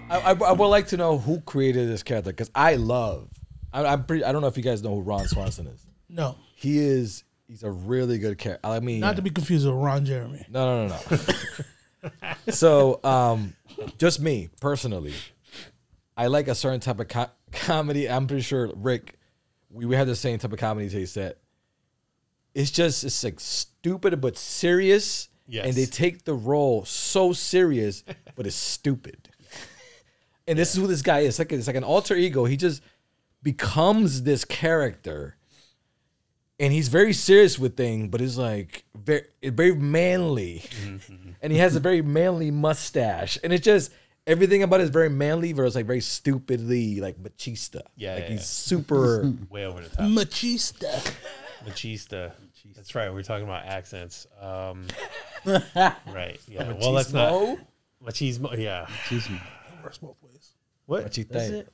I would like to know who created this character because I don't know if you guys know who Ron Swanson is. No. He's a really good character. I mean, not to be confused with Ron Jeremy. No. So, just me personally, I like a certain type of comedy. I'm pretty sure Rick, we had the same type of comedy taste that it's like stupid but serious. Yes. And they take the role so serious, but it's stupid. And this is who this guy is. It's like an alter ego. He just becomes this character. And he's very serious with things, but it's like very manly. And he has a very manly mustache. And it's just, everything about it is very manly versus like very stupidly like machista. Yeah. Like he's super. Way over the top. Machista. That's right. We're talking about accents. Right. Yeah. Machismo? Well, let's not. Machismo. Yeah. Machismo. Works both ways. What? Machita.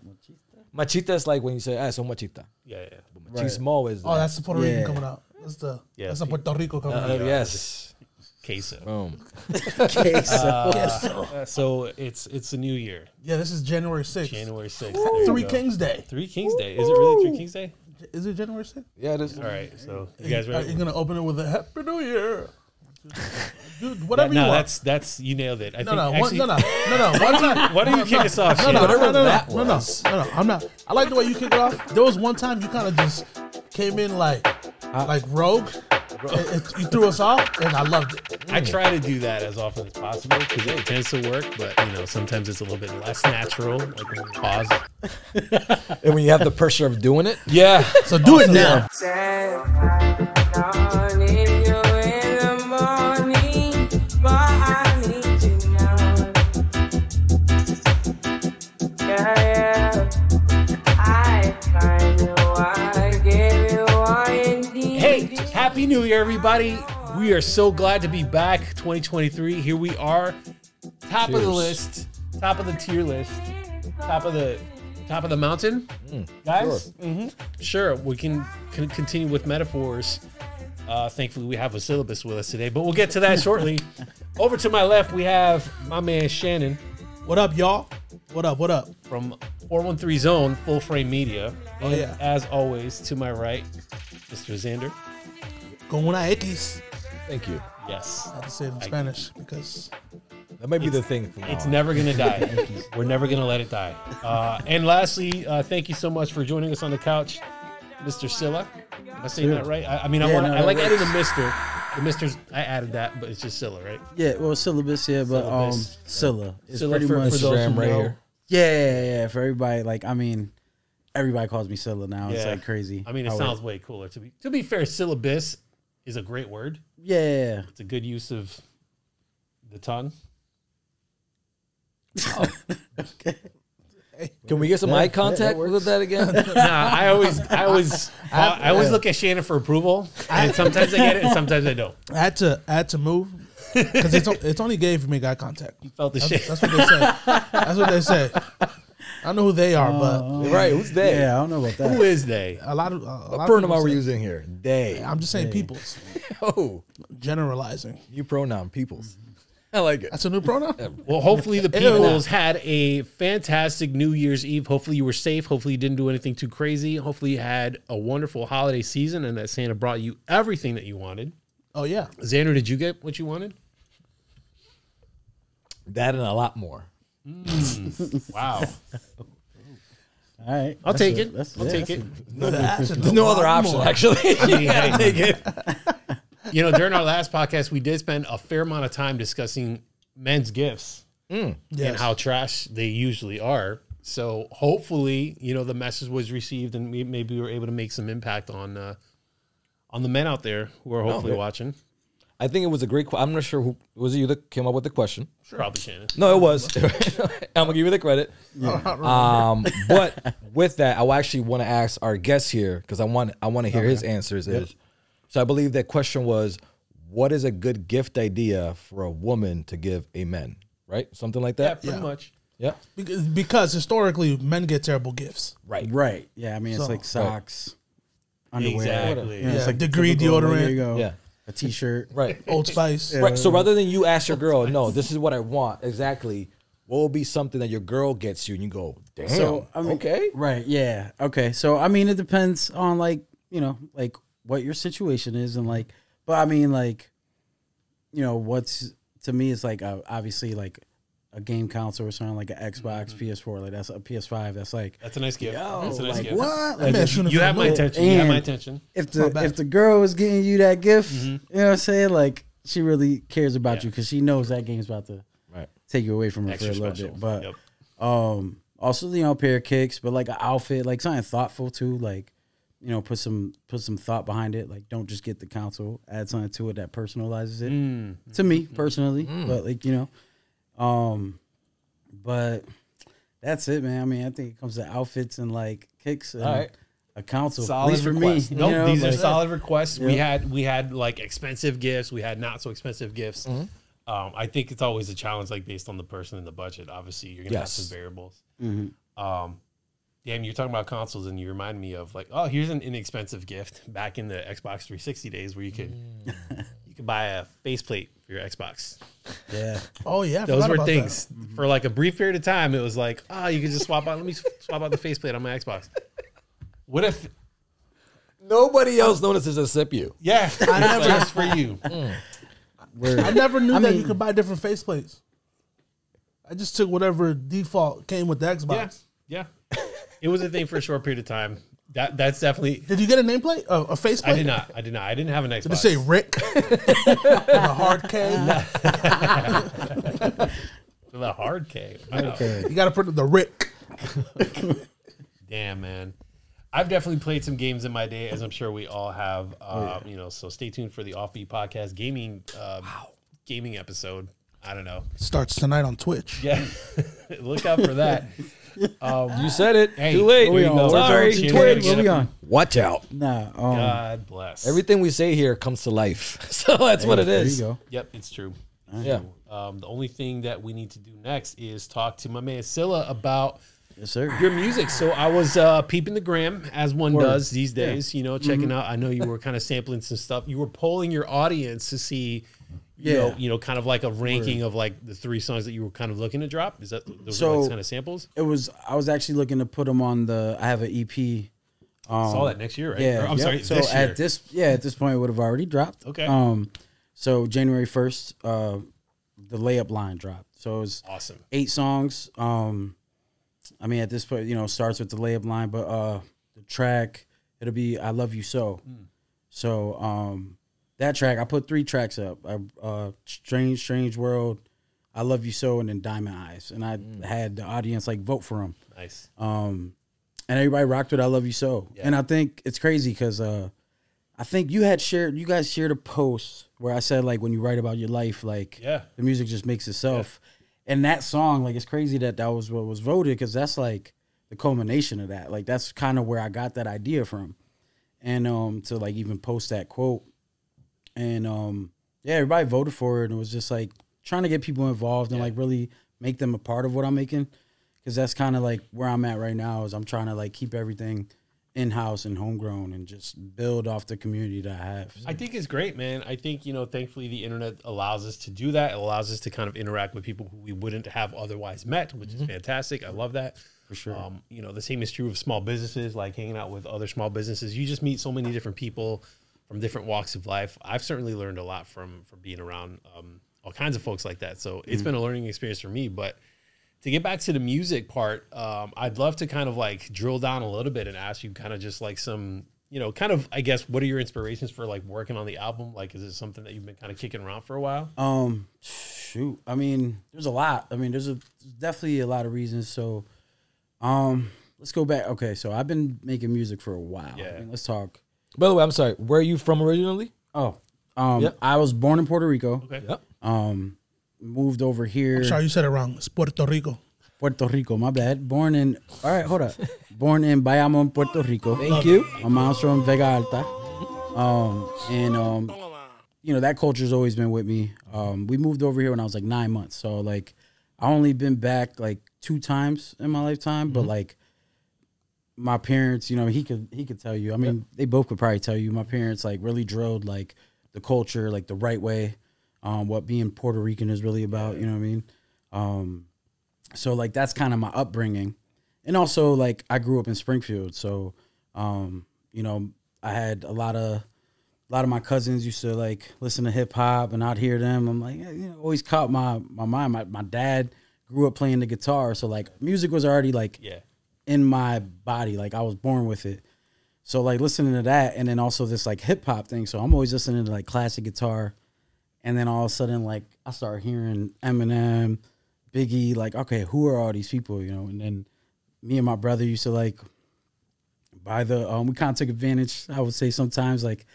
Machita is like when you say, son machita. Yeah. But machismo is. Oh, that's the Puerto Rican coming out. That's the Puerto Rico coming out. Yes. Queso. Boom. Queso. So it's a new year. Yeah, this is January 6th. January 6th. Three Kings Day. Three Kings Day. Is it really Three Kings Day? Is it January 6th? Yeah, it is. All right. So you guys ready? You're gonna open it with a Happy New Year. Dude, whatever you want. That's you nailed it. No. One time. Why don't you kick us off? No. I'm not. I like the way you kick it off. There was one time you kind of just came in like rogue. You threw us off, and I loved it. I try to do that as often as possible because it tends to work, but sometimes it's a little bit less natural. Like when you pause, and when you have the pressure of doing it, yeah. So do it now. Happy New Year, everybody. We are so glad to be back. 2023. Here we are. Top of the list. Top of the tier list. Top of the mountain. Guys? Sure. Sure. We can continue with metaphors. Thankfully, we have a syllabus with us today, but we'll get to that shortly. Over to my left, we have my man Shannon. What up, y'all? What up? From 413 Zone, Full Frame Media. And yeah. as always, to my right, Mr. Xander. Con una X. Thank you. Yes. I have to say it in Spanish because that might be the thing. It's never going to die. We're never going to let it die. And lastly, thank you so much for joining us on the couch, Mr. Sylla. Am I saying that right? I like adding the Mr. The Mr.'s, I added that, but it's just Sylla, right? Yeah, well, syllabus, yeah, but Sylla. It's Sylla pretty for much those who right know. here. Yeah, for everybody. Like, I mean, everybody calls me Sylla now. Yeah. It's like crazy. I mean, it sounds way cooler. To be fair, syllabus is a great word. Yeah. It's a good use of the tongue. Okay. Can we get some eye contact with that again? Nah, I always look at Shannon for approval, and sometimes I get it, and sometimes I don't. I had to move because it's only gay if you make eye contact. You felt the shit. That's what they say. That's what they say. I don't know who they are, but right, who's they? Yeah, I don't know about that. Who is they? a lot of What pronoun are we using here? They. I'm just saying peoples. Oh, Generalizing. new pronoun, peoples. I like it. That's a new pronoun? Well, hopefully the peoples had a fantastic New Year's Eve. Hopefully you were safe. Hopefully you didn't do anything too crazy. Hopefully you had a wonderful holiday season and that Santa brought you everything that you wanted. Oh, yeah. Xander, did you get what you wanted? That and a lot more. Wow. All right. I'll take it. I'll take it. There's no other option, actually. I mean, hey, Take it. during our last podcast, we did spend a fair amount of time discussing men's gifts and how trash they usually are. So hopefully, the message was received and maybe we were able to make some impact on the men out there who are hopefully watching. I think it was a great question. I'm not sure who was it you that came up with the question. Sure. Probably Shannon. No, it was. I'm gonna give you the credit. But with that, I actually want to ask our guest here because I want to hear his answers. So I believe that question was, what is a good gift idea for a woman to give a man? Right, something like that. Yeah, pretty much. Yeah, Because historically, men get terrible gifts. Right. Yeah, I mean, it's like socks, underwear. Exactly. Yeah, it's like Degree typical, deodorant. There you go. Yeah. A T-shirt. right. Old Spice. Right. So rather than you ask your girl, no, this is what I want exactly. what will be something that your girl gets you and you go, damn, So, I mean, okay. Right, yeah. Okay. So I mean it depends on like, you know, like what your situation is and like, but I mean like, you know, what's to me it's like obviously like a game console or something like an Xbox, PS4, like that's a PS5. That's like That's a nice gift. yo, That's a nice like gift. what? That man shooting You for have the my moon. attention. You have my And attention. If the girl is getting you that gift, Mm-hmm. you know what I'm saying? Like she really cares about Yeah. you because she knows that game's about to Right. take you away from her Extra for a little special. bit. But Yep. also you know, a pair of kicks, but like an outfit, like something thoughtful too, like you know, put some thought behind it. Like don't just get the console, add something to it that personalizes it to me personally. But like, you know, but that's it, man. I mean, I think it comes to outfits and like kicks and All right. a console. Solid At least for requests. me. Nope, you know, these are like- solid requests. Yeah. We had like expensive gifts. We had not so expensive gifts. I think it's always a challenge, like based on the person and the budget. Obviously, you're gonna have Yes. some variables. Damn, you're talking about consoles, and you remind me of like, oh, here's an inexpensive gift back in the Xbox 360 days where you could you could buy a faceplate for your Xbox. Yeah. Oh yeah, I Those forgot were about things for like a brief period of time. It was like, oh, you could just swap out. Let me swap out the faceplate on my Xbox. What if? Nobody else notices except you. Yeah, I never just for you. that. I never knew I that mean- you could buy different faceplates. I just took whatever default came with the Xbox. Yeah, yeah. It was a thing for a short period of time. That's definitely. Did you get a nameplate? A faceplate? I did not. I did not. I didn't have an Xbox. Did it say Rick? The hard K. The hard K. Wow. Okay. You got to put the Rick. Damn, man. I've definitely played some games in my day, as I'm sure we all have. You know, so stay tuned for the Offbeat Podcast gaming episode. I don't know. Starts tonight on Twitch. Yeah, look out for that. You said it. Hey, Too late. there you go. Sorry. Cheers. Twitch. Where we on? Watch out. Nah. God bless. Everything we say here comes to life. So that's what it is. There you go. Yep, it's true. Yeah. The only thing that we need to do next is talk to my man Sylla about Yes, sir. your music. So I was peeping the gram, as one does these days, you know, checking out. I know you were kind of sampling some stuff. You were polling your audience to see, you know, kind of like a ranking of like the 3 songs that you were kind of looking to drop. Is that those are like kind of samples? I was actually looking to put them on I have an EP. Saw that next year, right? Yeah. Or, I'm sorry, So this year. at this point it would have already dropped. Okay. So January 1st, the layup line dropped. So it was Awesome. 8 songs. I mean, at this point, you know, it starts with the layup line, but the track, it'll be I Love You So. So that track, I put 3 tracks up. Strange World, I Love You So, and then Diamond Eyes. And I had the audience like vote for them. Nice. And everybody rocked with I Love You So. Yeah. And I think it's crazy because I think you guys shared a post where I said like when you write about your life, like the music just makes itself. And that song, like it's crazy that was what was voted because that's like the culmination of that. Like that's kind of where I got that idea from. And to like even post that quote. And yeah, everybody voted for it and it was just like trying to get people involved and like really make them a part of what I'm making. Because that's kind of like where I'm at right now is I'm trying to like keep everything in-house and homegrown and just build off the community that I have. So. I think it's great, man. I think, you know, thankfully the internet allows us to do that. It allows us to kind of interact with people who we wouldn't have otherwise met, which is fantastic. I love that. For sure. You know, the same is true of small businesses, like hanging out with other small businesses. You just meet so many different people from different walks of life. I've certainly learned a lot from being around all kinds of folks like that. So it's been a learning experience for me. But to get back to the music part, I'd love to kind of like drill down a little bit and ask you kind of just like some, you know, kind of, I guess, what are your inspirations for like working on the album? Like, is it something that you've been kind of kicking around for a while? Shoot. I mean, there's a lot. I mean, there's definitely a lot of reasons. So, let's go back. Okay. So I've been making music for a while. Yeah. I mean, let's talk. By the way, I'm sorry. Where are you from originally? I was born in Puerto Rico. Okay. Yep. Moved over here. I'm sorry, you said it wrong. It's Puerto Rico. Puerto Rico, my bad. Born in, all right, hold up. Born in Bayamon, Puerto Rico. Thank you. My mom's from Vega Alta. You know, that culture's always been with me. We moved over here when I was like 9 months. So like, I only been back like 2 times in my lifetime, but like my parents, you know, he could tell you. I mean, they both could probably tell you. My parents like really drilled like the culture, like the right way. What being Puerto Rican is really about, you know what I mean? So like that's kind of my upbringing. And also like I grew up in Springfield. So you know, I had a lot of my cousins used to like listen to hip hop, and I'd hear them. I'm like, you know, always caught my mind. My dad grew up playing the guitar, so like music was already like in my body. Like I was born with it. So like listening to that, and then also this like hip hop thing. So I'm always listening to like classic guitar, and then all of a sudden like I start hearing Eminem, Biggie. Like, okay, who are all these people? You know, and then me and my brother used to like buy the. We kind of took advantage. I would say sometimes like.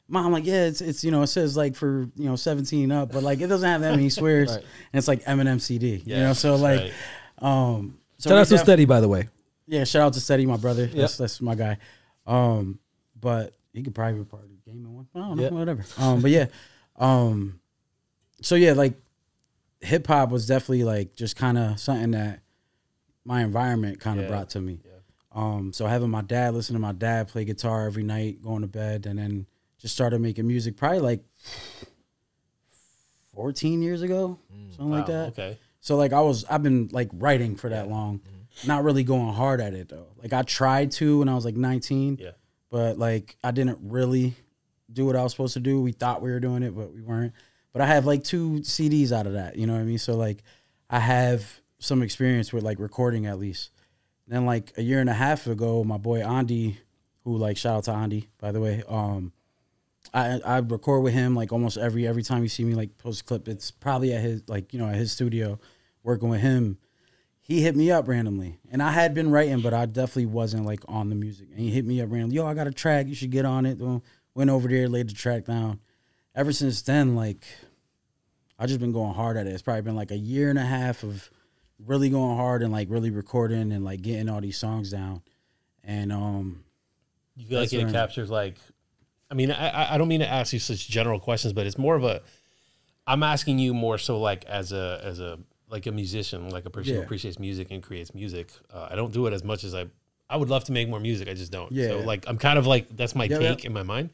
Mom, like, yeah, it's you know, it says like for, you know, 17 up, but like it doesn't have that many swears. Right. And it's like Eminem CD. You know, so like so shout out to Steady, by the way. Yeah, shout out to Steady, my brother. Yep. That's my guy. But he could probably be part of the gaming one. I don't know, whatever. But yeah. So yeah, like hip hop was definitely like just kind of something that my environment kind of brought to me. Yeah. So having my dad, listen to my dad play guitar every night, going to bed, and then just started making music probably like 14 years ago, something like that. Okay. So like I've been like writing for that long, not really going hard at it though. Like I tried to when I was like 19, but like I didn't really do what I was supposed to do. We thought we were doing it, but we weren't. But I have like 2 CDs out of that, you know what I mean? So like I have some experience with like recording at least. And then like a year and a half ago, my boy Andy, who like shout out to Andy, by the way, I record with him like almost every time you see me like post a clip, it's probably at his like, you know, at his studio working with him. He hit me up randomly, and I had been writing, but I definitely wasn't like on the music. And he hit me up randomly, yo, I got a track, you should get on it. Went over there, laid the track down. Ever since then, like I just been going hard at it. It's probably been like a year and a half of really going hard and like really recording and like getting all these songs down. And you feel like it captures like. I mean, I don't mean to ask you such general questions, but it's more of a. I'm asking you more so like as a like a musician, like a person who appreciates music and creates music. I don't do it as much as I would love to make more music. I just don't. Yeah. So like I'm kind of like that's my take in my mind.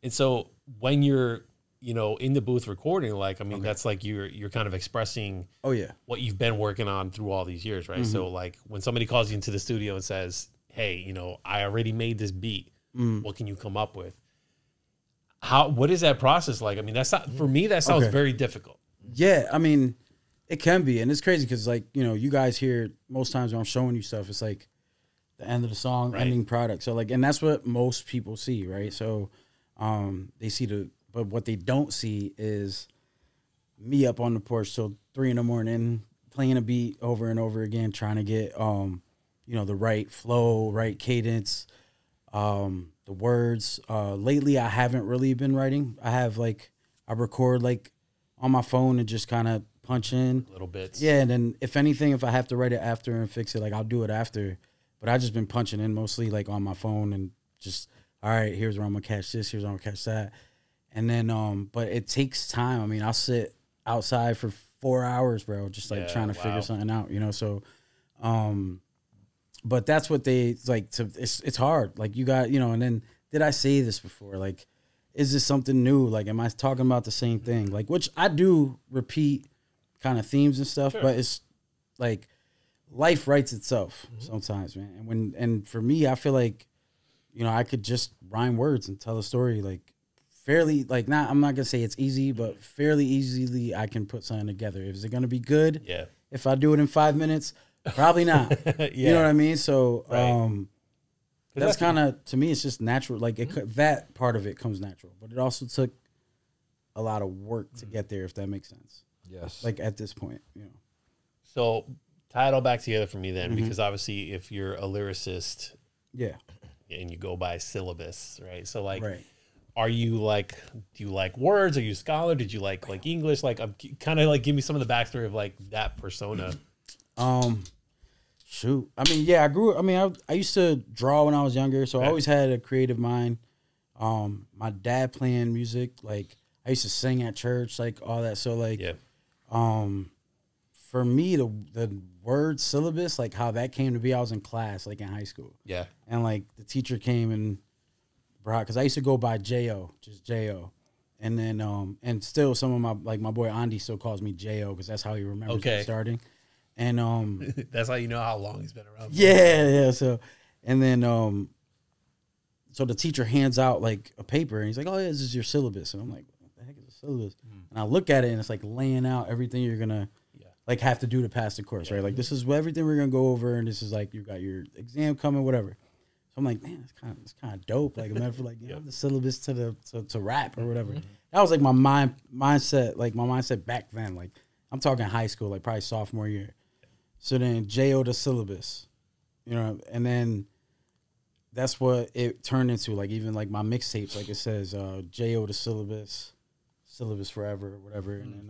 And so when you're in the booth recording, like I mean that's like you're kind of expressing what you've been working on through all these years, right? So like when somebody calls you into the studio and says, "Hey, I already made this beat. What can you come up with?" What is that process like? I mean, that's not for me. That sounds very difficult. Yeah, I mean, it can be, and it's crazy because, like, you guys hear most times when I'm showing you stuff, it's like the end of the song, ending product. So, like, and that's what most people see, right? So, they see but what they don't see is me up on the porch till 3 a.m. playing a beat over and over again, trying to get, the right flow, right cadence. The words. Lately, I haven't really been writing. I record like on my phone and just kind of punch in little bits. Yeah, and then if anything, if I have to write it after and fix it, like I'll do it after. But I just been punching in mostly like on my phone and just all right. Here's where I'm gonna catch this. Here's where I'm gonna catch that. And then, but it takes time. I mean, I'll sit outside for 4 hours, bro, just like trying to figure something out. So, but that's what they like to. It's hard. Like you got, and then did I say this before? Like, is this something new? Like, am I talking about the same thing? Like, which I do repeat kind of themes and stuff, but it's like life writes itself sometimes, man. And for me, I feel like, I could just rhyme words and tell a story like fairly, like I'm not gonna say it's easy, but fairly easily I can put something together. Is it gonna be good? Yeah. If I do it in 5 minutes. Probably not. You know what I mean? So that's kind of, to me, it's just natural. Like that part of it comes natural, but it also took a lot of work to get there, if that makes sense. Yes. Like at this point, So tie it all back together for me then, because obviously if you're a lyricist, and you go by Syllabus, right? So like, are you like, do you like words? Are you a scholar? Did you like English? Like, I'm kind of like, give me some of the backstory of like that persona. Shoot. I mean, I used to draw when I was younger, so I always had a creative mind. My dad playing music, like I used to sing at church, like all that. So like, for me, the word syllabus, like how that came to be, I was in class, like in high school. Yeah. And like the teacher came and brought, because I used to go by J.O., just J.O. And then, and still some of my boy Andy still calls me J.O. because that's how he remembers me starting. And that's how you know how long he's been around. Yeah. So, and then so the teacher hands out like a paper, and he's like, "Oh yeah, this is your syllabus." And I'm like, "What the heck is a syllabus?" And I look at it, and it's like laying out everything you're gonna like have to do to pass the course, right? Like this is everything we're gonna go over, and this is like you got your exam coming, whatever. So I'm like, man, it's kind of dope. Like, imagine for like, you know, the syllabus to rap or whatever. That was like my mindset back then. Like, I'm talking high school, like probably sophomore year. So then J.O. the syllabus, you know, and then that's what it turned into. Like, even like my mixtapes, like it says J.O. the syllabus forever or whatever. And then,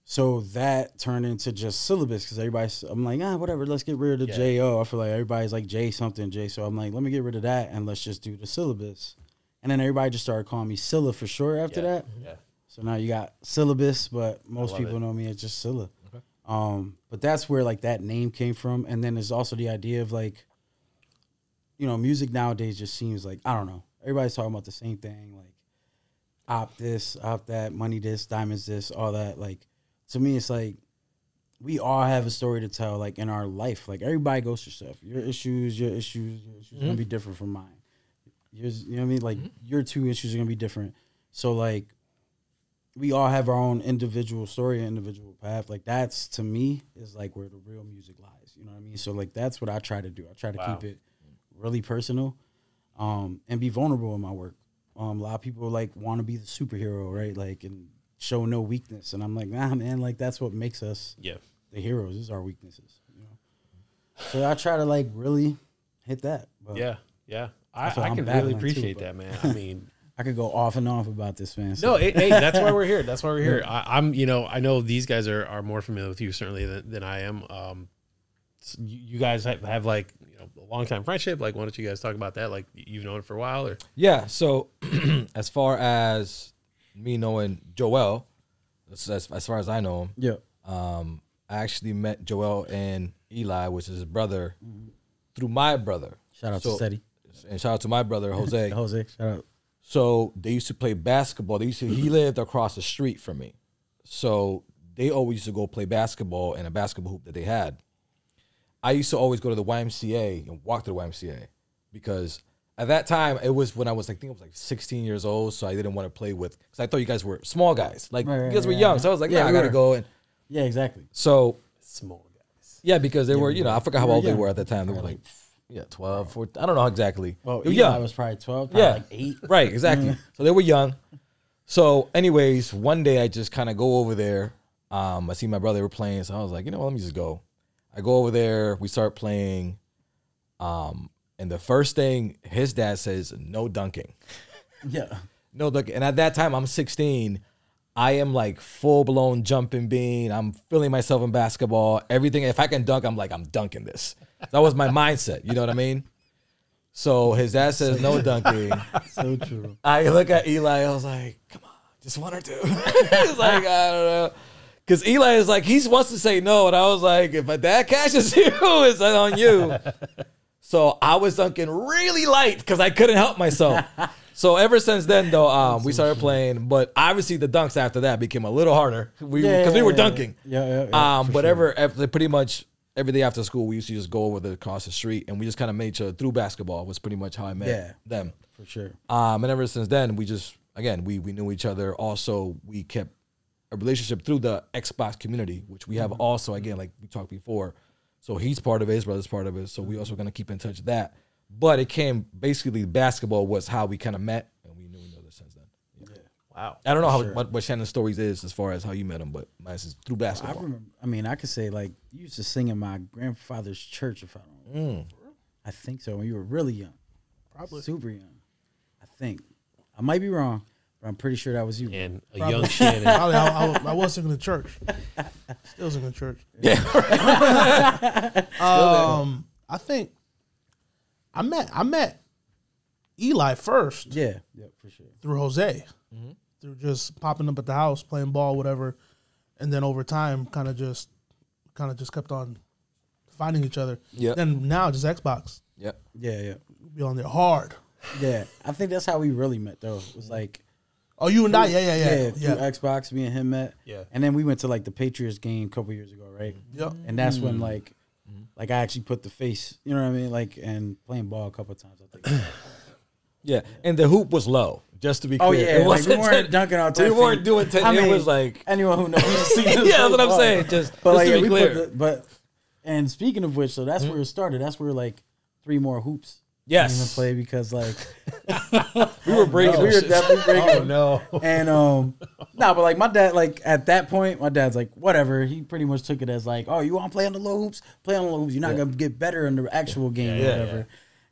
so that turned into just syllabus because I'm like, whatever, let's get rid of the J.O. I feel like everybody's like J something, J. So I'm like, let me get rid of that and let's just do the syllabus. And then everybody just started calling me Sylla for short after that. Yeah. So now you got syllabus, but most people know me as just Sylla. Okay. But that's where like that name came from. And then there's also the idea of like, you know, music nowadays just seems like, I don't know, everybody's talking about the same thing, like op this, op that, money this, diamonds this, all that. Like, to me, it's like we all have a story to tell, like in our life. Like everybody goes through stuff. Your issues gonna be different from mine. Yours, you know what I mean? Like your two issues are gonna be different. So like we all have our own individual story and individual path. Like that's to me is like where the real music lies. You know what I mean? So like that's what I try to do. I try to keep it really personal, and be vulnerable in my work. A lot of people like want to be the superhero, right? Like and show no weakness, and I'm like, nah, man, like that's what makes us the heroes is our weaknesses, you know. So I try to like really hit that. But I can really appreciate that, man. I mean, I could go off and off about this, man. So. No, hey, that's why we're here. That's why we're here. I'm, you know, I know these guys are more familiar with you certainly than I am. So you guys have like, you know, a long time friendship. Like, why don't you guys talk about that? Like, you've known it for a while, or So as far as me knowing Joel, as far as I know him, I actually met Joel and Eli, which is his brother, through my brother. Shout out to Steady. And shout out to my brother, Jose. Jose, shout out. So they used to play basketball. He lived across the street from me. So they always used to go play basketball in a basketball hoop that they had. I used to always go to the YMCA and walk to the YMCA because at that time, it was when I was, I think I was like 16 years old, so I didn't want to play with, because I thought you guys were small guys. Like, you guys were young, so I was like, I got to go. And yeah, exactly. So, small guys. Yeah, because they were, you know, I forgot how old they were at the time. They were like, 12, 14, I don't know exactly. Well, I was probably 12, like 8. Right, exactly. So they were young. So anyways, one day I just kind of go over there. I see my brother were playing, so I was like, you know what, let me just go. I go over there, we start playing. And the first thing his dad says, no dunking. No dunking. And at that time, I'm 16. I am like full-blown jumping bean. I'm feeling myself in basketball. Everything. If I can dunk, I'm like, I'm dunking this. That was my mindset. You know what I mean? So his dad says, no dunking. So true. I look at Eli. I was like, come on, just one or two. He's like, I don't know. Because Eli is like, he wants to say no. And I was like, if my dad catches you, it's on you. So I was dunking really light because I couldn't help myself. So ever since then, though, we started playing. But obviously the dunks after that became a little harder because we were dunking. But pretty much every day after school, we used to just go over across the street, and we just kind of made each other through basketball. Was pretty much how I met them. For sure. And ever since then, we just, again, we knew each other. Also, we kept a relationship through the Xbox community, which we have also, again, like we talked before. So he's part of it, his brother's part of it. So we also going to keep in touch with that. But it came, basically, basketball was how we kind of met, and we knew each other since then. Yeah. Wow. I don't know what Shannon's stories is as far as how you met him, but mine is through basketball. I remember, I mean, I could say, like, you used to sing in my grandfather's church, if I don't know. I think so, when you were really young. Probably. Super young. I think. I might be wrong, but I'm pretty sure that was you. And a young Shannon. I was singing in church. Still singing in church. Yeah. I think I met Eli first. Yeah, for sure. Through Jose. Through just popping up at the house, playing ball, whatever. And then over time kind of just kept on finding each other. Yeah. Then now just Xbox. Yeah. Be on there hard. Yeah. I think that's how we really met though. It was like Oh, you and I, yeah. Through Xbox, me and him met. Yeah. And then we went to like the Patriots game a couple years ago, right? Yep. And that's when like I actually put the face, you know what I mean? Like, and playing ball a couple of times, I think. Yeah, and the hoop was low. Just to be clear, Oh yeah, it like we wasn't weren't dunking on 10 We weren't feet. doing 10. I mean, it was like anyone who knows. yeah, that's what I'm saying. Just like, to yeah, be we clear. but and speaking of which, so that's where it started. That's where like 3 more hoops. Yes. Didn't even play because like we were breaking. we were definitely breaking. Oh no. And but like my dad, like at that point, my dad's like, whatever. He pretty much took it as like, oh, you want to play on the low hoops? Play on the low hoops. You're not gonna get better in the actual game or whatever. Yeah.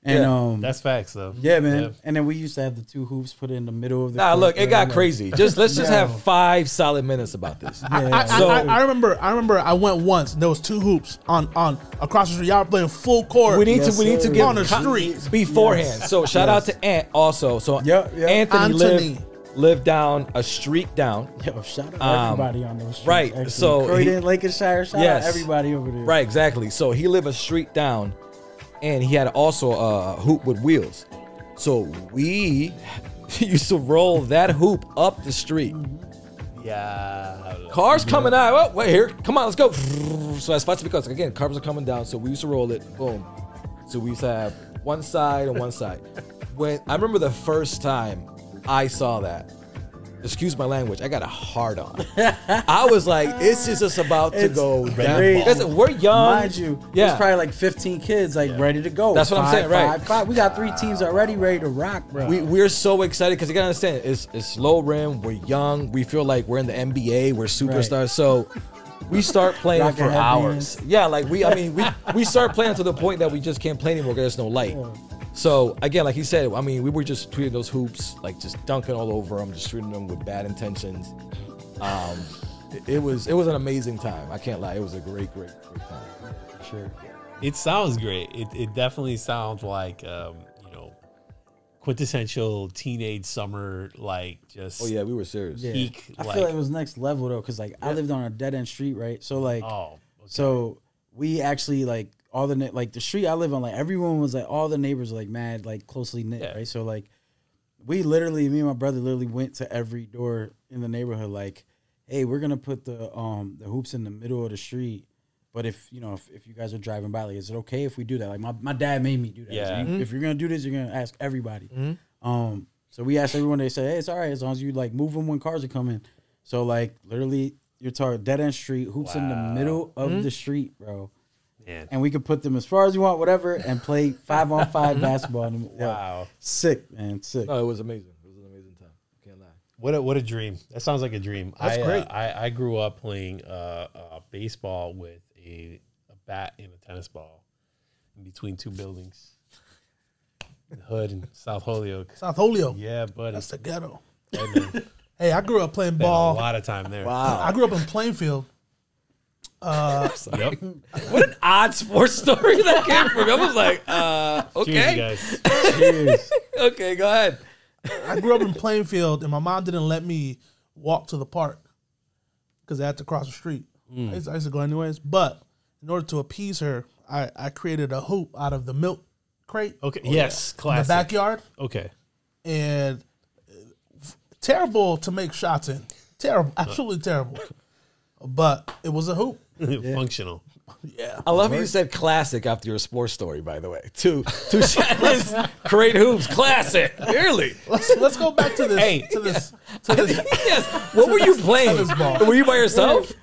And That's facts though. yeah, man. And then we used to have the 2 hoops put in the middle of the. Nah, court, look, it got like, crazy. Let's just have 5 solid minutes about this. I remember I went once. And there was 2 hoops on across the street. Y'all playing full court. We need to get on the street beforehand. So shout out to Ant also. So Anthony lived down a street down. Yo, shout out everybody on those streets. Right. Actually. So Croydon, Lancashire, shout out everybody over there. Right, exactly. So he lived a street down, and he had also a hoop with wheels. So we used to roll that hoop up the street. Yeah. Cars coming out. Oh, wait, here. Come on, let's go. So as fast because again, cars are coming down. So we used to roll it. Boom. So we used to have one side and one side. When I remember the first time I saw that, excuse my language, I got a hard on. I was like, it's just about to go down. Listen, we're young. Mind you, there's probably like 15 kids like ready to go. That's what I'm saying, right? Five. We got 3 teams already ready to rock, bro. We're so excited because you gotta understand, it's low rim, we're young, we feel like we're in the NBA, we're superstars. So we start playing Rocking for headbands. hours. Yeah, like we start playing to the point that we just can't play anymore because there's no light. So again, like he said, I mean, we were just treating those hoops, like just dunking all over them, just treating them with bad intentions. It was an amazing time. I can't lie. It was a great time. Sure. It sounds great. It definitely sounds like quintessential teenage summer, like just. Oh yeah, we were serious. Yeah. Peak, I feel like it was next level though, because like I lived on a dead end street, right? So like, so we actually like. All the like the street I live on, like everyone was like, all the neighbors were like mad, like closely knit, right? So like, we literally, me and my brother literally went to every door in the neighborhood, like, hey, we're gonna put the hoops in the middle of the street, but if you guys are driving by, like, is it okay if we do that? Like my dad made me do that. Yeah. So if you're gonna do this, you're gonna ask everybody. So we asked everyone. They said, hey, it's all right as long as you like move them when cars are coming. So like literally, you're talking dead end street, hoops in the middle of the street, bro. Man. And we could put them as far as you want, whatever, and play 5-on-5 basketball. And, wow, sick, man, sick. No, it was amazing. It was an amazing time. I can't lie. What a dream. That sounds like a dream. That's great. I grew up playing baseball with a bat and a tennis ball in between 2 buildings, in the Hood and South Holyoke. South Holyoke. Yeah, buddy. That's the ghetto. Hey, man. Hey, I grew up playing Spent ball. a lot of time there. Wow. I grew up in Plainfield. Yep. What an odd sports story that came from. I was like, okay. Cheers, you guys. Cheers. Okay, go ahead. I grew up in Plainfield, and my mom didn't let me walk to the park because I had to cross the street. I used to go anyways. But in order to appease her, I created a hoop out of the milk crate. Okay. Yes. In the Classic. backyard. Okay. And terrible to make shots in. Terrible. Absolutely terrible. But it was a hoop. Functional. Yeah. I love how you said classic after your sports story, by the way. Two Shannons, great hoops, classic. Really? Let's go back to this. Hey. To this. Yes. What were you playing? Tennis ball. Were you by yourself?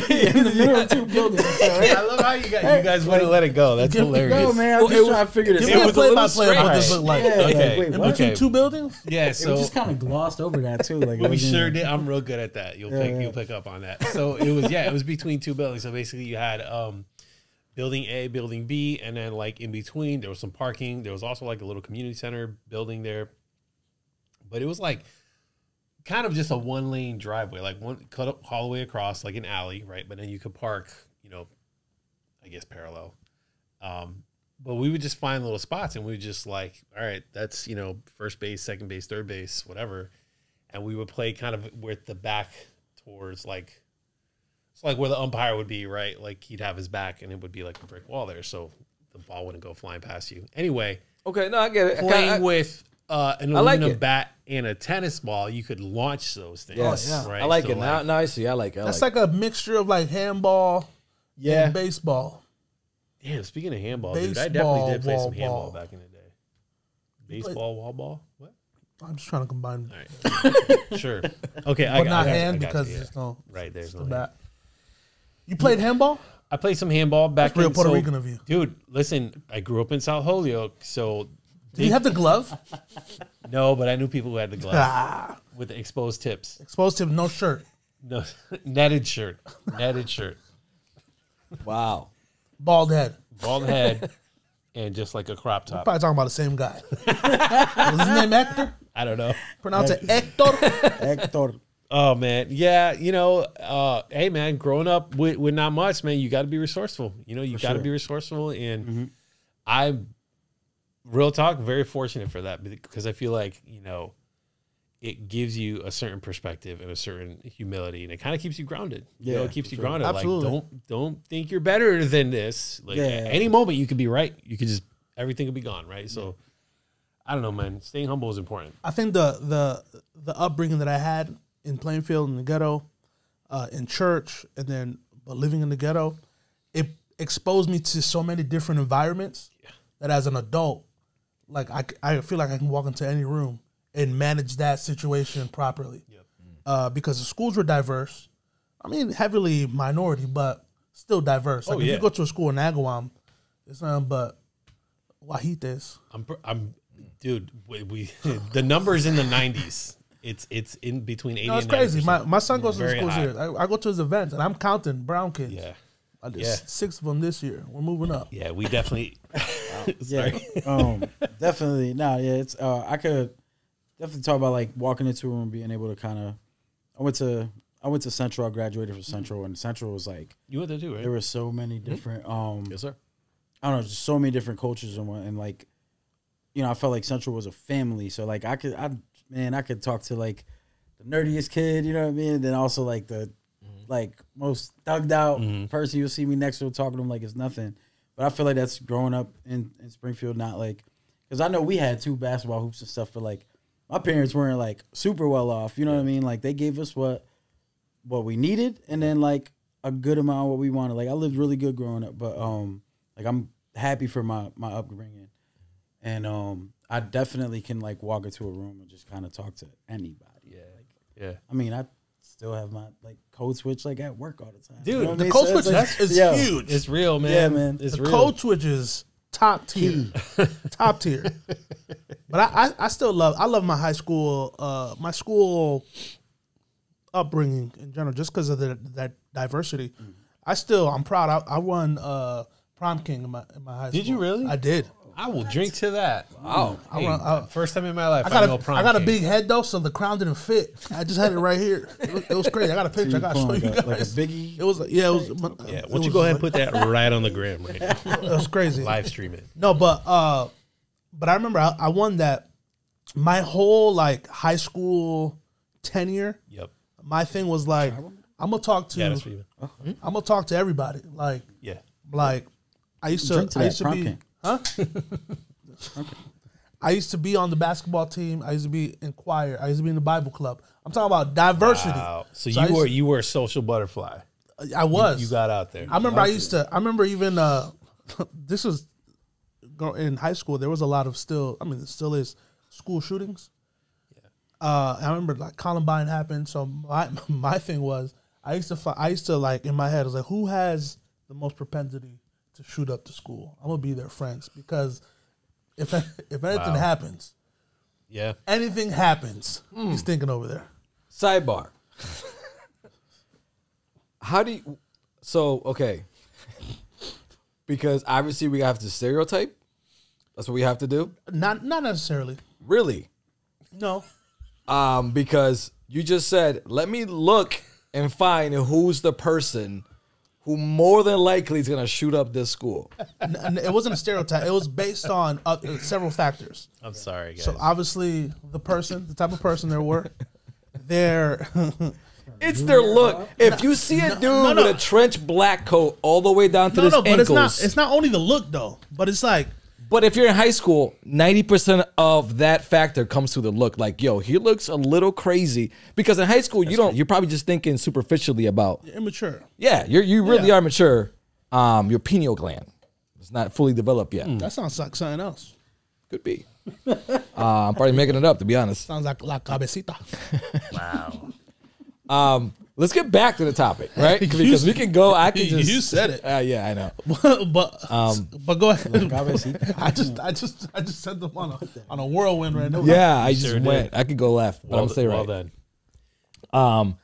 You're in 2 buildings. I love how you guys wouldn't let it go. That's hilarious. No, man, I'm just trying to figure this Give me out. a play-by-play of what this looked like. Yeah, Okay. like, wait, In what? between 2 buildings? Yeah. We So just kind of glossed over that too. Like we sure did. I'm real good at that. You'll pick up on that. So it was between 2 buildings. So basically you had building A, building B, and then like in between there was some parking. There was also like a little community center building there. But it was like kind of just a 1-lane driveway, like one cut up all the way across, like an alley, right? But then you could park, I guess parallel. But we would just find little spots, and we would just like, all right, that's first base, second base, third base, whatever, and we would play kind of with the back towards like, it's like where the umpire would be, right? Like he'd have his back, and it would be like a brick wall there, so the ball wouldn't go flying past you. Anyway, Okay, no, I get it. playing with an aluminum bat and a tennis ball, you could launch those things. Yes, right? I like it. Now I see. I like it. That's like a mixture of like handball and baseball. Damn, speaking of handball, dude, I definitely did play some handball back in the day. Baseball, wall ball? What? I'm just trying to combine. All right. Sure. Okay, but not hand because there's no right there's no bat. You played handball? I played some handball back in real Puerto Rican of you. Dude, listen, I grew up in South Holyoke, so did you have the glove? No, but I knew people who had the glove with the exposed tips. Exposed tip, no shirt. No, netted shirt. Netted shirt. Wow. Bald head. Bald head. And just like a crop top. We're probably talking about the same guy. Was his name Hector? I don't know. Pronounce it Hector. Hector. Oh man, yeah. You know, hey man, growing up with not much, man, you got to be resourceful. You know, you got to be resourceful, and I'm real talk, very fortunate for that because I feel like it gives you a certain perspective and a certain humility, and it kind of keeps you grounded. Yeah, it keeps you grounded. Absolutely. Like don't think you're better than this. Like at any moment you could be right. You could just everything could be gone, right? So I don't know, man. Staying humble is important. I think the upbringing that I had in Plainfield, in the ghetto, in church, and then living in the ghetto, it exposed me to so many different environments that as an adult, like I feel like I can walk into any room and manage that situation properly. Because the schools were diverse. I mean, heavily minority, but still diverse. Like if you go to a school in Agawam, it's nothing but Wajites. Dude, we the numbers in the 90s. It's in between 80 it's and 90%. crazy. My son goes to the schools here. I go to his events, and I'm counting brown kids. There's 6 of them this year. We're moving up. Yeah, we definitely. Sorry. Definitely. It's I could definitely talk about like walking into a room, being able to kind of. I went to Central. I graduated from Central, and Central was like you went there too, right? There were so many different. Yes, sir. I don't know, just so many different cultures and like, I felt like Central was a family. So like I could talk to like the nerdiest kid, you know what I mean? And then also like the like most thugged out person you'll see me next to talking to them like it's nothing. But I feel like that's growing up in Springfield, not like, because I know we had 2 basketball hoops and stuff, but like my parents weren't like super well off, you know what I mean? Like they gave us what we needed and then like a good amount of what we wanted. Like I lived really good growing up, but like I'm happy for my upbringing. And I definitely can like walk into a room and just kind of talk to anybody. I mean, I still have my like code switch like at work all the time. Dude, the code switch is huge. It's real, man. Yeah, man. It's the real. code switch is top tier. Top tier. But I still love my high school, my school upbringing in general, just because of that diversity. I'm proud. I won prom king in my high school. Did you really? I did. I will drink to that. Wow. First time in my life, I got a big head though, so the crown didn't fit. I just had it right here. It was crazy. I got a picture. I got to show you guys. Like a biggie. It was like, why don't you go ahead and put that right on the gram right now? It was crazy. Live stream it. No, but I remember I won that. My whole like high school tenure. Yep. My thing was like, I'm gonna talk to. I'm gonna talk to everybody. Like, like I used to be. Huh? I used to be on the basketball team. I used to be in choir. I used to be in the Bible club. I'm talking about diversity. Wow. So you were a social butterfly. I was. You got out there. I remember even this was in high school. There was a lot of it still is school shootings. I remember like Columbine happened. So my thing was I used to like in my head I was like, who has the most propensity to shoot up the school? I'm gonna be their friends because if anything happens, anything happens, he's thinking over there. Sidebar. How do you? So okay, because obviously we have to stereotype. That's what we have to do. Not necessarily. Really? No. Because you just said, let me look and find who's the person who more than likely is going to shoot up this school. It wasn't a stereotype. It was based on several factors. I'm sorry, guys. So obviously the type of person there were, it's their look. If you see a dude with a trench black coat all the way down to his ankles. But it's not only the look though, but it's like, But if you're in high school, 90% of that factor comes through the look. Like, yo, he looks a little crazy. Because in high school, you're probably just thinking superficially about. You're immature. Yeah, you really are mature. Your pineal gland is not fully developed yet. That sounds like something else. Could be. I'm probably making it up, to be honest. Sounds like la cabecita. Wow. Let's get back to the topic, right? Because we can go. I can just. You said it. Yeah, I know. but go ahead. I just sent them on a whirlwind right now. Yeah, I just went. I could go left, but I'm gonna say right. Well then.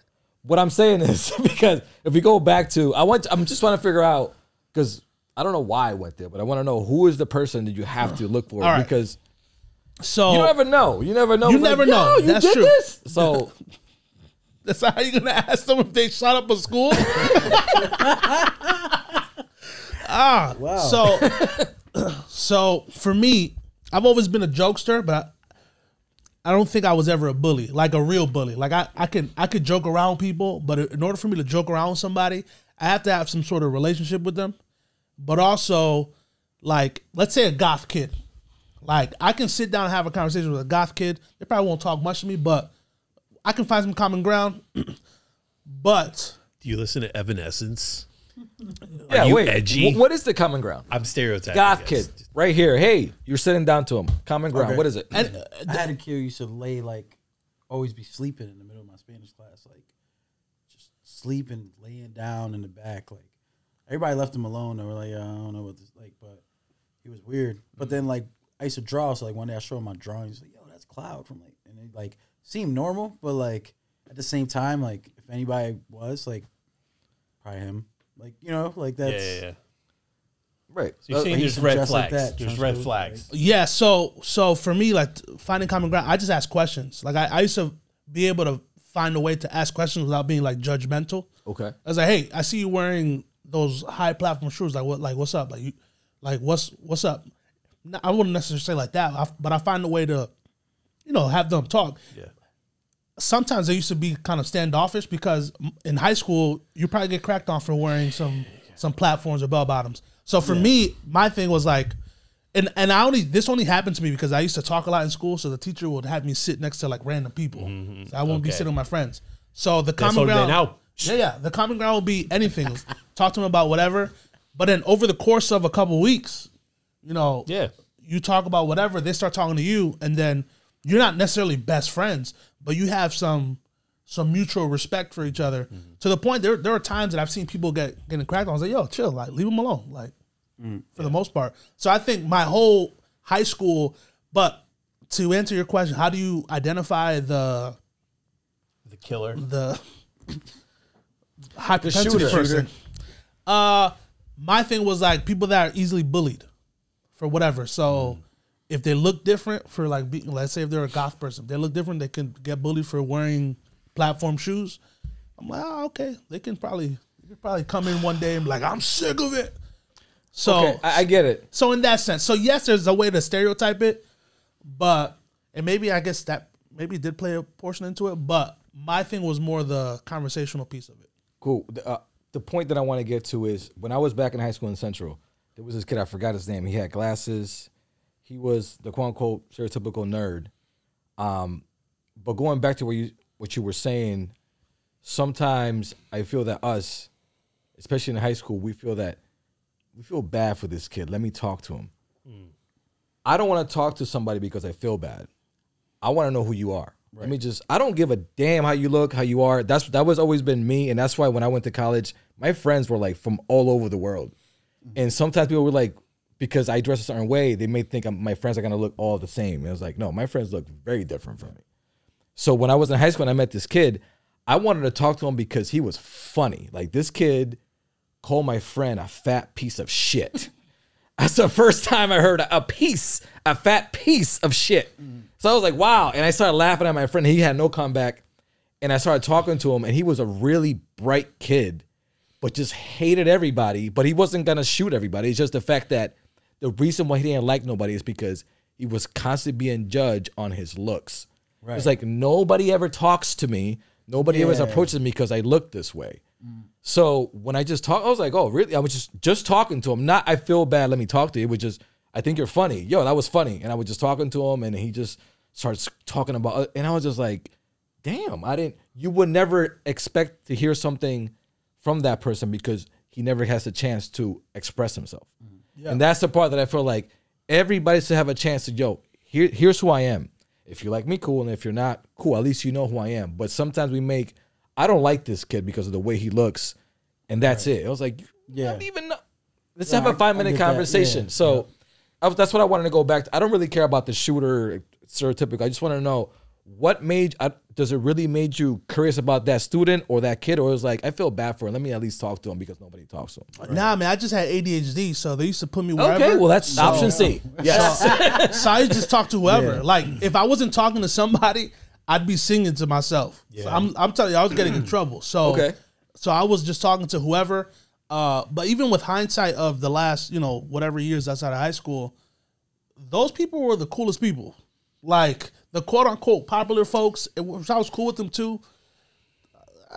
What I'm saying is because if we go back to, I'm just trying to figure out because I don't know why I went there, but I want to know who is the person that you have to look for because so you never know. You never know. You never know. You That's did true. This? So. That's how you gonna ask them if they shot up a school? Wow. So for me, I've always been a jokester, but I don't think I was ever a bully, like a real bully. Like I could joke around people, but in order for me to joke around with somebody, I have to have some sort of relationship with them. But also, like, let's say a goth kid. Like, I can sit down and have a conversation with a goth kid. They probably won't talk much to me, but I can find some common ground. But do you listen to Evanescence? Yeah, Are you wait. edgy? What is the common ground? I'm stereotyping. Goth kid, right here. Hey, you're sitting down to him. Common ground. Okay. What is it? and, I had a kid who used to lay like, always be sleeping in the middle of my Spanish class, like just sleeping, laying down in the back. Like everybody left him alone. They were like, I don't know what this like, but he was weird. But then like I used to draw, so like one day I showed him my drawings. Like, yo, that's Cloud from like, and it like seemed normal, but like at the same time, like if anybody was like, probably him. Like, you know, like that's Yeah. Right. So you're saying there's red flags. There's red flags. yeah, so for me, like finding common ground, I just ask questions. Like I used to be able to find a way to ask questions without being like judgmental. Okay. I was like, hey, I see you wearing those high platform shoes. Like what? Like what's up? Like what's up? No, I wouldn't necessarily say like that, but I find a way to, have them talk. Yeah. Sometimes they used to be kind of standoffish because in high school you probably get cracked on for wearing some platforms or bell bottoms. So for me, my thing was like, and this only happened to me because I used to talk a lot in school. So the teacher would have me sit next to like random people. Mm-hmm. So I wouldn't be sitting with my friends. So the common ground, the common ground would be anything. Talk to them about whatever. But then over the course of a couple weeks, you talk about whatever, they start talking to you, and then you're not necessarily best friends, but you have some mutual respect for each other. Mm-hmm. To the point there are times that I've seen people getting cracked on. I was like, yo, chill, like leave them alone, like for the most part. So I think my whole high school. But to answer your question, how do you identify the killer, the high propensity person? My thing was like people that are easily bullied for whatever. So if they look different for like, let's say if they're a goth person, if they look different, they can get bullied for wearing platform shoes. I'm like, okay, they can probably come in one day and be like, I'm sick of it. So okay, I get it. So in that sense, so yes, there's a way to stereotype it, and maybe I guess that maybe did play a portion into it, but my thing was more the conversational piece of it. Cool. The point that I want to get to is when I was back in high school in Central, there was this kid, I forgot his name. He had glasses. He was the quote unquote stereotypical nerd. But going back to what you were saying, sometimes I feel that us, especially in high school, we feel bad for this kid. Let me talk to him. I don't want to talk to somebody because I feel bad. I want to know who you are. Right. I don't give a damn how you look, how you are. That was always been me. And that's why when I went to college, my friends were like from all over the world. And sometimes people were like, because I dress a certain way, they may think my friends are going to look all the same. And I was like, no, my friends look very different from me. So when I was in high school and I met this kid, I wanted to talk to him because he was funny. Like this kid called my friend a fat piece of shit. That's the first time I heard a fat piece of shit. So I was like, wow. And I started laughing at my friend. He had no comeback. And I started talking to him, and he was a really bright kid, but just hated everybody. But he wasn't going to shoot everybody. It's just the fact that the reason why he didn't like nobody is because he was constantly being judged on his looks. Right. It's like nobody ever talks to me. Nobody ever approaches me because I look this way. So when I just talked, I was like, oh, really? I was just talking to him. Not, I feel bad, let me talk to you. It was just, I think you're funny. Yo, that was funny. And I was just talking to him, and he just starts talking about, and I was just like, damn, you would never expect to hear something from that person because he never has a chance to express himself. Yeah. And that's the part that I feel like everybody should have a chance to, yo, here's who I am. If you like me, cool. And if you're not, cool. At least you know who I am. But sometimes I don't like this kid because of the way he looks. And that's it. I was like, yeah, let's have a 5-minute conversation. Yeah. So that's what I wanted to go back to. I don't really care about the shooter stereotypical. I just want to know does it really made you curious about that student or that kid, or it was like, I feel bad for him. Let me at least talk to him because nobody talks to him. Right? Nah, man, I just had ADHD, so they used to put me wherever. Okay, well, that's option C. Yes. So I just talk to whoever. Yeah. Like, if I wasn't talking to somebody, I'd be singing to myself. Yeah. So I'm telling you, I was getting in trouble. So, so I was just talking to whoever. But even with hindsight of the last, whatever years outside of high school, those people were the coolest people. Like, the quote-unquote popular folks, I was cool with them too.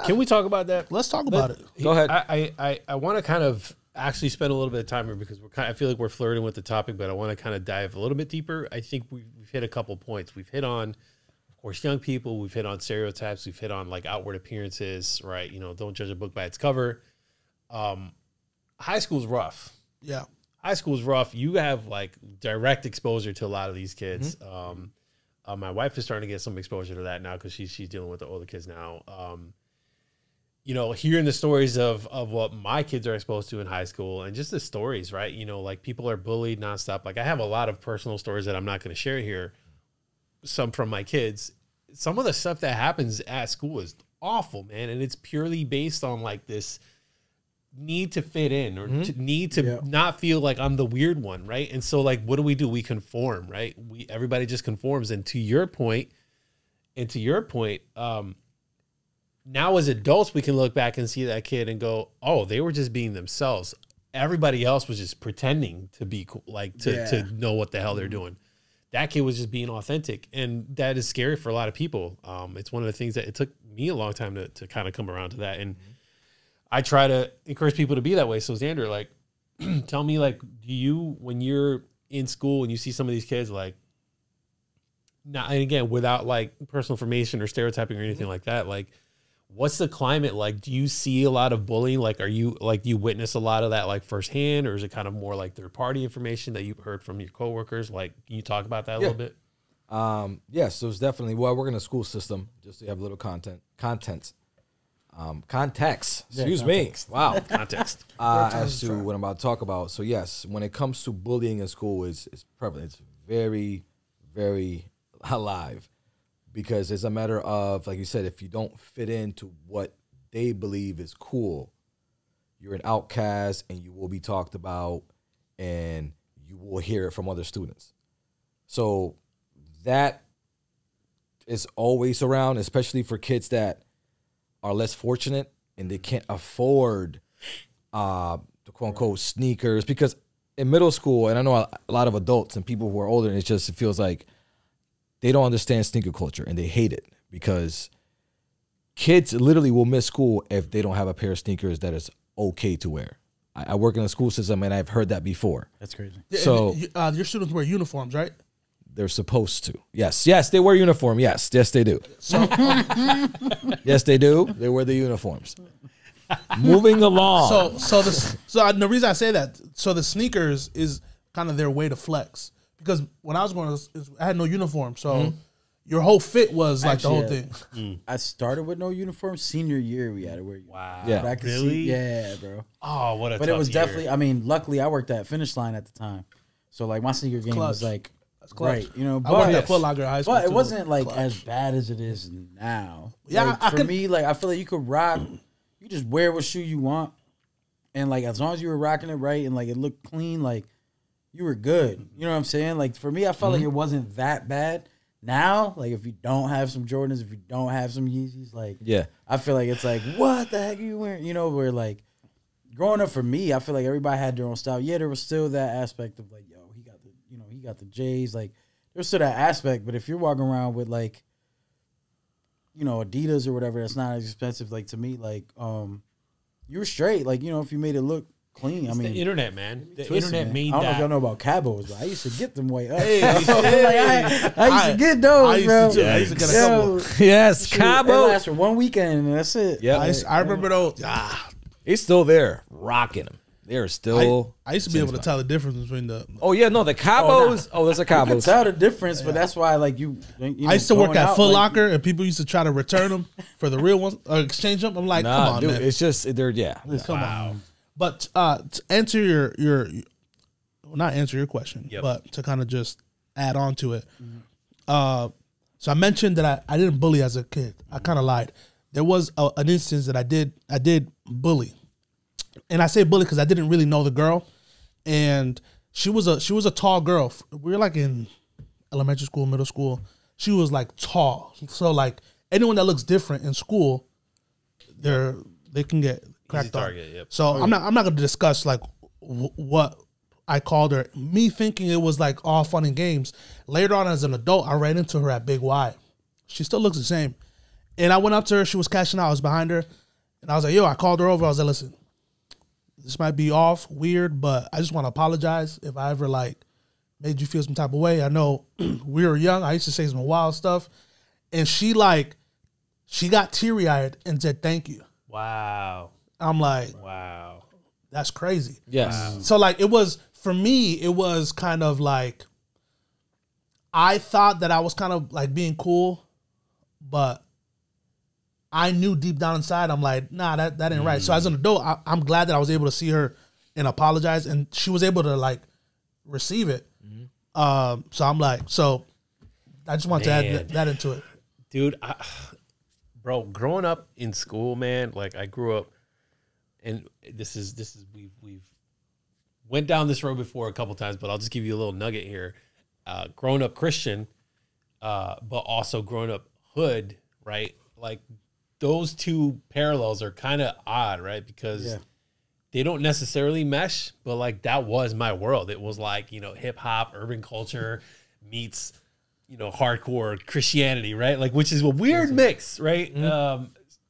Can we talk about that? Let's talk about it. Go ahead. I want to kind of actually spend a little bit of time here because I feel like we're flirting with the topic, but I want to kind of dive a little bit deeper. I think we've hit a couple points. We've hit on, of course, young people. We've hit on stereotypes. We've hit on, like, outward appearances, right? Don't judge a book by its cover. High school's rough. Yeah. High school's rough. You have, like, direct exposure to a lot of these kids. Mm-hmm. My wife is starting to get some exposure to that now because she's dealing with the older kids now. Hearing the stories of what my kids are exposed to in high school and just the stories, right? Like, people are bullied nonstop. Like, I have a lot of personal stories that I'm not going to share here. Some from my kids. Some of the stuff that happens at school is awful, man. And it's purely based on, like, this need to fit in or need to not feel like I'm the weird one, right? And so, like, what do? We conform, right? Everybody just conforms. And to your point, now as adults, we can look back and see that kid and go, oh, they were just being themselves. Everybody else was just pretending to be cool, like to know what the hell they're doing. That kid was just being authentic, and that is scary for a lot of people. It's one of the things that it took me a long time to kind of come around to that. And I try to encourage people to be that way. So Xander, like, tell me, like, when you're in school and you see some of these kids, like, not, and again, without, like, personal information or stereotyping or anything like that, like, what's the climate like? Do you see a lot of bullying? Like, do you witness a lot of that, like, firsthand, or is it kind of more like third party information that you've heard from your coworkers? Like, can you talk about that a little bit? Yes, so it's definitely, I work in a school system, just to have a little context. Excuse me. Wow. Context. As to what I'm about to talk about. So yes, when it comes to bullying in school, it's prevalent. It's very, very alive because it's a matter of, like you said, if you don't fit into what they believe is cool, you're an outcast and you will be talked about and you will hear it from other students. So that is always around, especially for kids that are less fortunate and they can't afford the quote unquote sneakers, because in middle school, and I know a lot of adults and people who are older, and it feels like they don't understand sneaker culture and they hate it because kids literally will miss school if they don't have a pair of sneakers that is okay to wear. I work in a school system and I've heard that before. That's crazy. So your students wear uniforms, right? They're supposed to. Yes, they wear uniform. Yes, they do. So, yes, they do. They wear the uniforms. Moving along. So the reason I say that, so the sneakers is kind of their way to flex, because when I was going, I had no uniform, so your whole fit was like the whole thing. I started with no uniform. Senior year, we had to wear. Wow. Yeah. Really? Yeah, bro. Oh, what a. But tough it was year. definitely. I mean, luckily, I worked at Finish Line at the time, so like my sneaker game was like. Right, I worked at Foot Locker High School, but it wasn't like as bad as it is now. Yeah, like, for me, like I feel like you could rock, you just wear what shoe you want, and like as long as you were rocking it right and like it looked clean, like you were good. You know what I'm saying? Like for me, I felt like it wasn't that bad. Now, like if you don't have some Jordans, if you don't have some Yeezys, like I feel like it's like what the heck are you wearing? You know, where like growing up for me, I feel like everybody had their own style. Yeah, there was still that aspect of like, yo, he got the J's, like there's still that aspect, but if you're walking around with like, Adidas or whatever, that's not as expensive, like to me, like you're straight. Like, if you made it look clean. It's the internet, man. The internet made I don't know that. if y'all know about cabos, but I used to get them way up. I used to get those, bro. I used to get a couple. Yes, It Cabo. lasts for 1 weekend and that's it. Yeah, I remember those. he's still there, rocking them. They're still. I used to be able to tell the difference between the. Oh yeah, no, the Cabos. Oh, there's a I can Cabos. tell the difference, but that's why like you know, I used to work going at out, Foot like, Locker, and people used to try to return them for the real ones or exchange them. I'm like, come Nah, on, dude, man. it's just they're Come on. But to answer your well, not answer your question, but to kind of just add on to it. So I mentioned that I didn't bully as a kid. I kind of lied. There was an instance that I did bully, and I say bully because I didn't really know the girl, and she was a tall girl. We were like in elementary school, middle school. She was like tall, so like anyone that looks different in school, they can get cracked on. So I'm not going to discuss like what I called her. Me thinking it was like all fun and games. Later on as an adult, I ran into her at Big Y. She still looks the same. And I went up to her. She was cashing out. I was behind her. And I was like, yo, I called her over. I was like, listen, this might be off, weird, but I just want to apologize if I ever like made you feel some type of way. I know we were young. I used to say some wild stuff. And she got teary-eyed and said, thank you. Wow. I'm like, wow, that's crazy. Yes. Wow. So like it was, for me, it was kind of like, I thought that I was kind of like being cool, but I knew deep down inside, I'm like, nah, that ain't right. So as an adult, I'm glad that I was able to see her and apologize, and she was able to like receive it. So I'm like, so I just want to add that into it. Dude, bro, growing up in school, man, like I grew up, and this is we've went down this road before a couple times, but I'll just give you a little nugget here. Growing up Christian, but also growing up hood, right? Like those two parallels are kind of odd, right? Because they don't necessarily mesh, but like that was my world. It was like, you know, hip hop, urban culture meets, you know, hardcore Christianity, right? Like, which is a weird mix, right?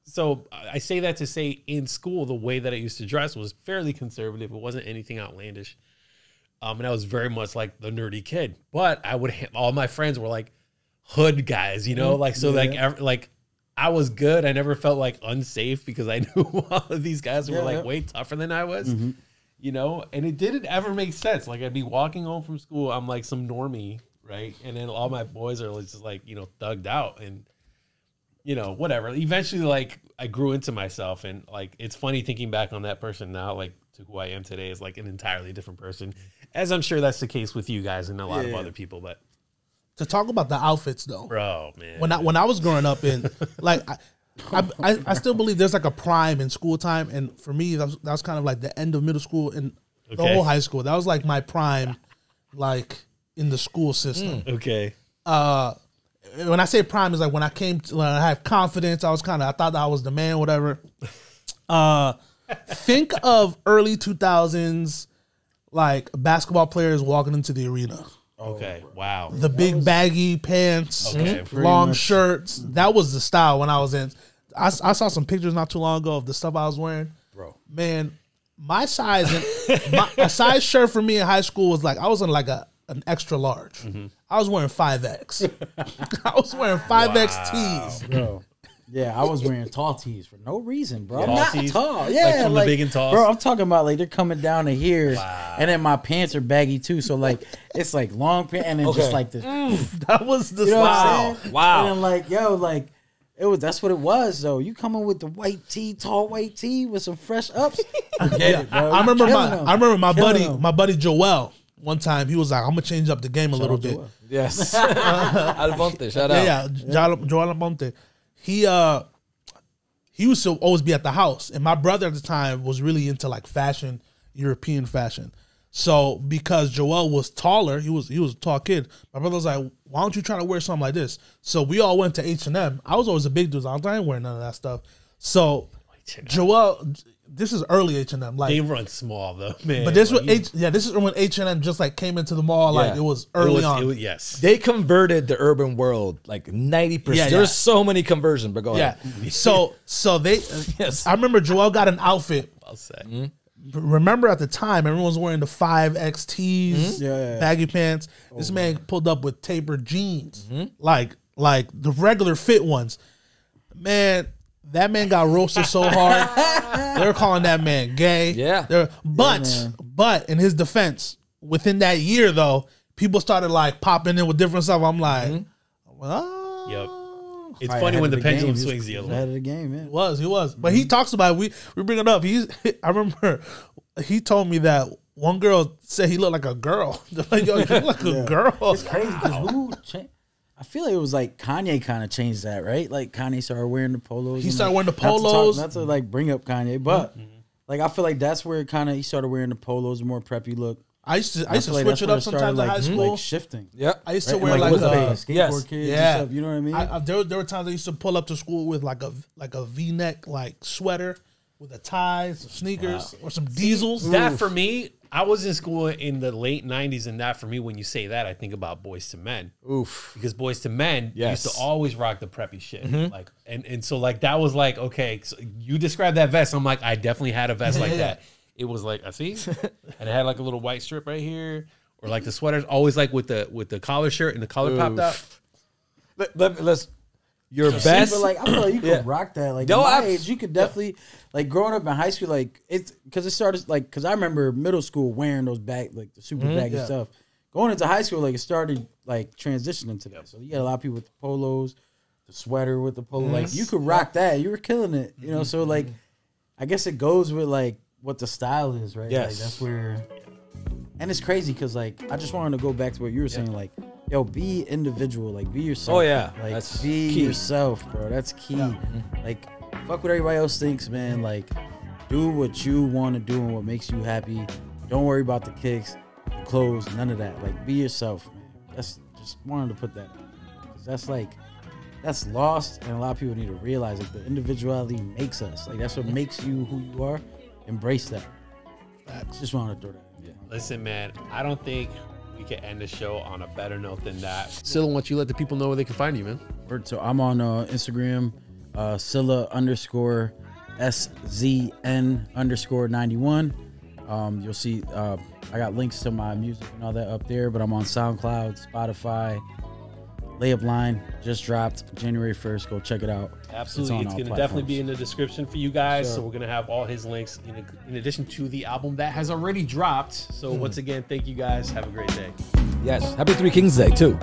So I say that to say in school, the way that I used to dress was fairly conservative. It wasn't anything outlandish. And I was very much like the nerdy kid, but I would, all my friends were like hood guys, you know, like, so like I was good. I never felt like unsafe because I knew all of these guys were like way tougher than I was, you know, and it didn't ever make sense. Like I'd be walking home from school. I'm like some normie, right? And then all my boys are just like, you know, thugged out and, you know, whatever. Eventually, like I grew into myself, and like, it's funny thinking back on that person now, like to who I am today is like an entirely different person, as I'm sure that's the case with you guys and a lot of other people. But to talk about the outfits though, bro, man, when I was growing up in like, I still believe there's like a prime in school time. And for me, that was kind of like the end of middle school and the whole high school. That was like my prime, like in the school system. When I say prime, is like when I had confidence. I thought that I was the man, whatever. Think of early 2000s, like basketball players walking into the arena. Okay, wow. The big baggy pants, long shirts. That was the style when I was in. I saw some pictures not too long ago of the stuff I was wearing. Bro, man, my size, a size shirt for me in high school was like, I was in like an extra large. I was wearing 5X. I was wearing 5X tees. Bro. Yeah, I was wearing tall tees for no reason, bro. I'm Tall not tees? tall. Yeah, Like from the big and talls? Bro, I'm talking about like they're coming down to here, and then my pants are baggy too. So like it's like long pants, and then just like this. That was the You know what I'm style. saying? Wow. And then like, yo, like it was. That's what it was, though. You coming with the white tee, tall white tee with some fresh ups. Forget it, bro. I remember my Killing my buddy Joel. One time he was like, "I'm gonna change up the game a little bit." Joel. Yes. Albonte, shout out. Yeah, Joel Albonte. He used to always be at the house, and my brother at the time was really into like fashion, European fashion. So because Joel was taller, he was a tall kid. My brother was like, "Why don't you try to wear something like this?" So we all went to H&M. I was always a big dude. I ain't wearing none of that stuff. So Joel, this is early H&M. Like They run small though, man. but this Like, was this is when H&M just like came into the mall. Like it was early on. yes. They converted the urban world like 90%. Yeah, There's so many conversions, but go ahead. So they. Yes. I remember Joel got an outfit I'll say. remember at the time, everyone was wearing the 5XTs, baggy pants. This man pulled up with tapered jeans, like the regular fit ones. Man, that man got roasted so hard. They were calling that man gay. Yeah. But in his defense, within that year though, people started like popping in with different stuff. I'm like, well, yep. It's funny when the pendulum swings the other way. Ahead of the game, man. He was. But he talks about it. We bring it up. I remember he told me that one girl said he looked like a girl. Like, yo, you look like a girl. It's crazy because I feel like it was like Kanye kind of changed that, right? Like Kanye started wearing the polos. He started wearing the polos. Not to like bring up Kanye, but like I feel like that's where he started wearing the polos, a more preppy look. I used to switch it up sometimes in high school. Like shifting. Yeah. I used to wear like a skateboard kids and stuff, you know what I mean? There were times I used to pull up to school with like a V-neck like sweater with a tie, some sneakers, or some diesels. That for me, I was in school in the late 90s, and that for me, when you say that, I think about Boys to Men. Oof. Because Boys to Men used to always rock the preppy shit. Like and so like that was like, okay, so you described that vest. I'm like, I definitely had a vest like that. It was like, I see, and it had like a little white strip right here, or like the sweaters always like with the collar shirt and the collar popped out. Let's your best. But like I feel like you could rock that. Like at my age, you could definitely like growing up in high school. Like it's because it started like because I remember middle school wearing those like the super baggy stuff. Going into high school, like it started like transitioning to that. So you had a lot of people with the polos, the sweater with the polo. Like you could rock that. You were killing it. You know. So like I guess it goes with like what the style is, right? Yes. Like that's where, and it's crazy because like I just wanted to go back to what you were saying, like, yo, be individual, like be yourself. Oh yeah, like that's be key. yourself, bro. That's key. Like, fuck what everybody else thinks, man. Like, do what you want to do and what makes you happy. Don't worry about the kicks, the clothes, none of that. Like, be yourself, man. That's just wanted to put that out because that's lost, and a lot of people need to realize like the individuality makes us. Like that's what makes you who you are. Embrace that. Just want to throw that in. Listen, man, I don't think we can end the show on a better note than that. Sylla, why don't you let the people know where they can find you, man? So I'm on Instagram, Sylla_SZN_91. You'll see I got links to my music and all that up there, but I'm on SoundCloud, Spotify. Layup Line just dropped January 1st. Go check it out. Absolutely. It's going to definitely be in the description for you guys. So we're going to have all his links in addition to the album that has already dropped. So once again, thank you guys. Have a great day. Yes. Happy Three Kings Day, too.